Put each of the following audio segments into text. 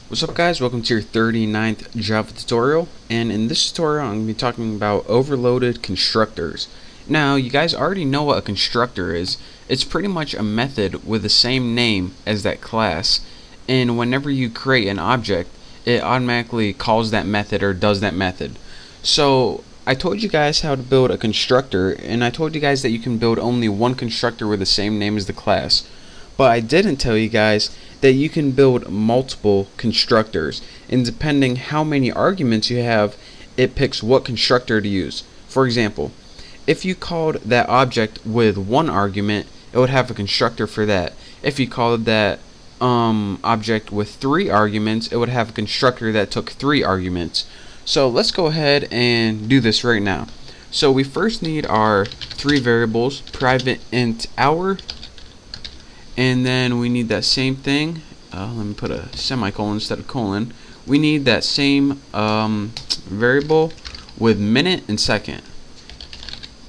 What's up guys, welcome to your 39th Java tutorial, and in this tutorial I'm going to be talking about overloaded constructors. Now you guys already know what a constructor is. It's pretty much a method with the same name as that class, and whenever you create an object it automatically calls that method or does that method. So I told you guys how to build a constructor, and I told you guys that you can build only one constructor with the same name as the class. But I didn't tell you guys that you can build multiple constructors, and depending how many arguments you have, it picks what constructor to use. For example, if you called that object with one argument, it would have a constructor for that. If you called that object with 3 arguments, it would have a constructor that took 3 arguments. So let's go ahead and do this right now. So we first need our 3 variables, private int hour, and then we need that same thing. Let me put a semicolon instead of colon. We need that same variable with minute and second.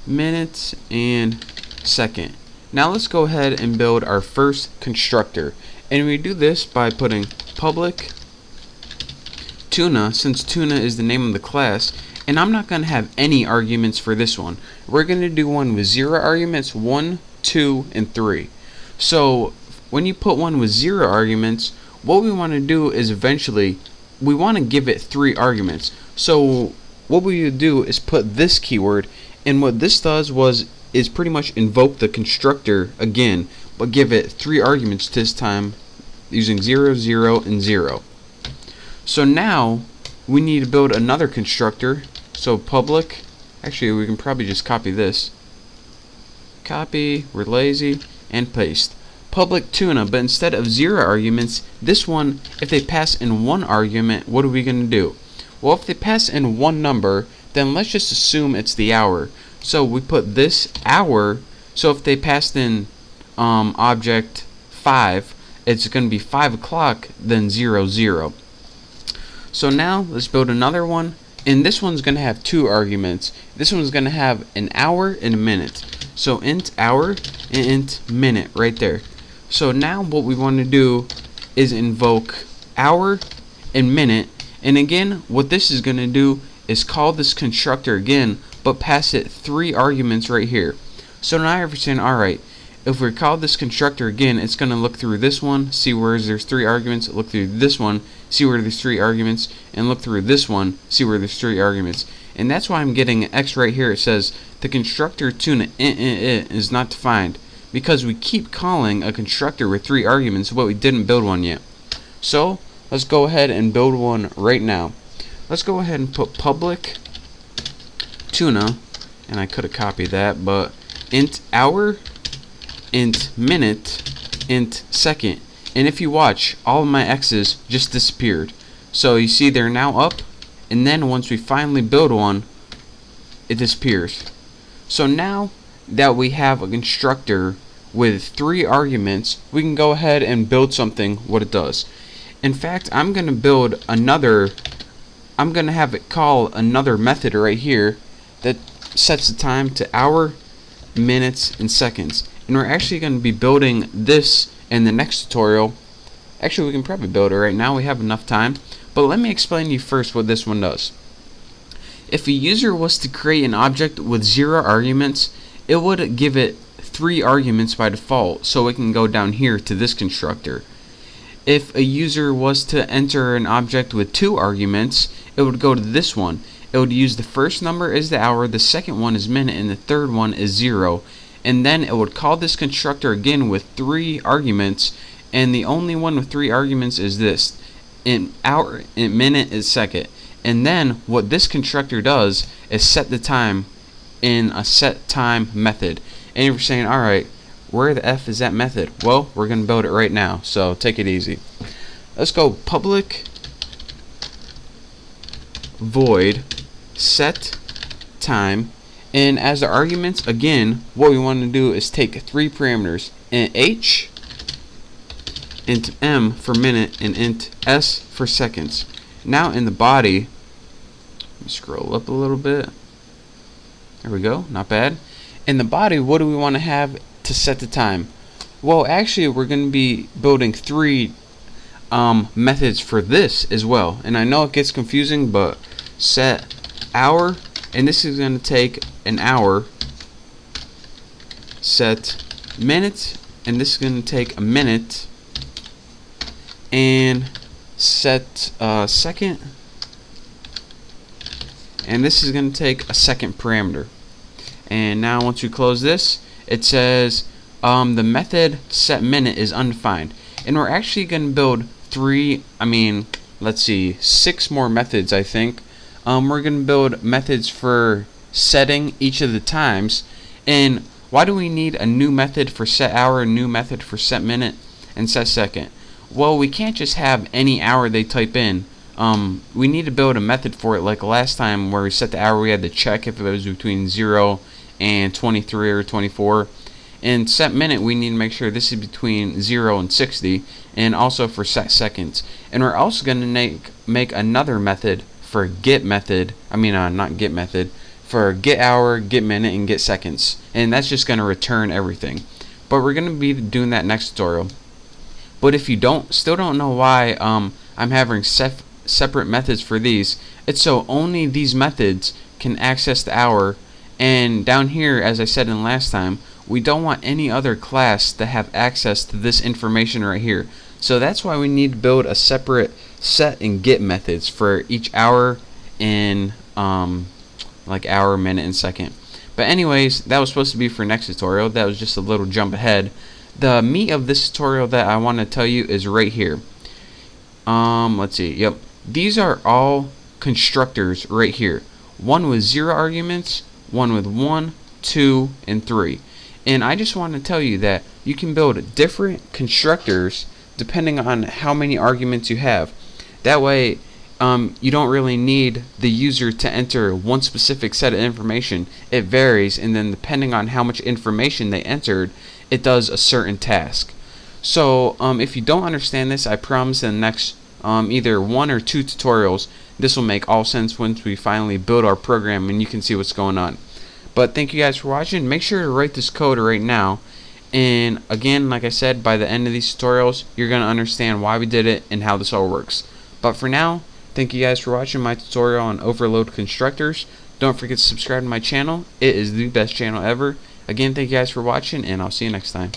Minutes and second. Now let's go ahead and build our first constructor. And we do this by putting public tuna, since tuna is the name of the class, and I'm not going to have any arguments for this one. We're going to do one with 0 arguments, 1, 2, and 3. So when you put one with 0 arguments, what we want to do is eventually we want to give it 3 arguments. So what we would do is put this keyword, and what this does is pretty much invoke the constructor again, but give it 3 arguments this time using 0, 0, and 0. So now we need to build another constructor. So public, actually we can probably just copy this. Copy, we're lazy, and paste. Public tuna, but instead of 0 arguments, this one, if they pass in 1 argument, what are we going to do? Well, if they pass in 1 number, then let's just assume it's the hour. So we put this hour, so if they passed in object 5, it's going to be 5 o'clock, then 0, 0. So now let's build another one, and this one's going to have 2 arguments. This one's going to have an hour and a minute. So int hour and int minute right there. So now what we want to do is invoke hour and minute, and again what this is going to do is call this constructor again, but pass it 3 arguments right here. So now you're saying, alright, if we call this constructor again, it's going to look through this one, see where there's 3 arguments, look through this one, see where there's 3 arguments, and look through this one, see where there's 3 arguments. And that's why I'm getting an X right here. It says the constructor tuna is not defined, because we keep calling a constructor with 3 arguments, but we didn't build one yet. So let's go ahead and build one right now. Let's go ahead and put public tuna, and I could have copied that, but int hour, int minute, int second. And if you watch, all of my X's just disappeared. So you see they're now up, and then once we finally build one, it disappears. So now that we have a constructor with 3 arguments, we can go ahead and build something what it does. In fact, I'm going to build another, I'm going to have it call another method right here that sets the time to hour, minutes, and seconds. And we're actually going to be building this in the next tutorial. Actually, we can probably build it right now, we have enough time. But let me explain to you first what this one does. If a user was to create an object with 0 arguments, it would give it 3 arguments by default, so it can go down here to this constructor. If a user was to enter an object with 2 arguments, it would go to this one. It would use the first number as the hour, the second one is minute, and the third one is 0. And then it would call this constructor again with 3 arguments, and the only one with 3 arguments is this. In hour, in minute is second. And then what this constructor does is set the time in a set time method. And you're saying, alright, where the F is that method? Well, we're going to build it right now, so take it easy. Let's go public void set time, and as the arguments, again, what we want to do is take 3 parameters, int h, int m for minute, and int s for seconds. Now in the body, let me scroll up a little bit. There we go, not bad. In the body, what do we want to have to set the time? Well, actually, we're going to be building 3 methods for this as well. And I know it gets confusing, but set hour, and this is going to take an hour. Set minute, and this is going to take a minute. And set second, and this is going to take a second parameter. And now once we close this, it says the method set minute is undefined, and we're actually going to build six more methods. I think we're going to build methods for setting each of the times. And why do we need a new method for set hour, a new method for set minute, and set second? Well, we can't just have any hour they type in. We need to build a method for it, like last time where we set the hour, we had to check if it was between 0 and 23 or 24. And set minute, we need to make sure this is between 0 and 60, and also for set seconds. And we're also going to make another method for get method, not get method, for get hour, get minute, and get seconds. And that's just going to return everything. But we're going to be doing that next tutorial. But if you still don't know why I'm having separate methods for these, it's so only these methods can access the hour. And down here, as I said in last time, we don't want any other class to have access to this information right here. So that's why we need to build a separate set and get methods for each hour in like hour, minute, and second. But anyways, that was supposed to be for next tutorial. That was just a little jump ahead. The meat of this tutorial that I want to tell you is right here. Let's see. Yep. These are all constructors right here. One with 0 arguments, one with 1, 2, and 3. And I just want to tell you that you can build different constructors depending on how many arguments you have. That way, you don't really need the user to enter one specific set of information. It varies, and then depending on how much information they entered, it does a certain task. So if you don't understand this, I promise in the next either 1 or 2 tutorials, this will make all sense once we finally build our program and you can see what's going on. But thank you guys for watching. Make sure to write this code right now. And again, like I said, by the end of these tutorials, you're going to understand why we did it and how this all works. But for now, thank you guys for watching my tutorial on overload constructors. Don't forget to subscribe to my channel. It is the best channel ever. Again, thank you guys for watching, and I'll see you next time.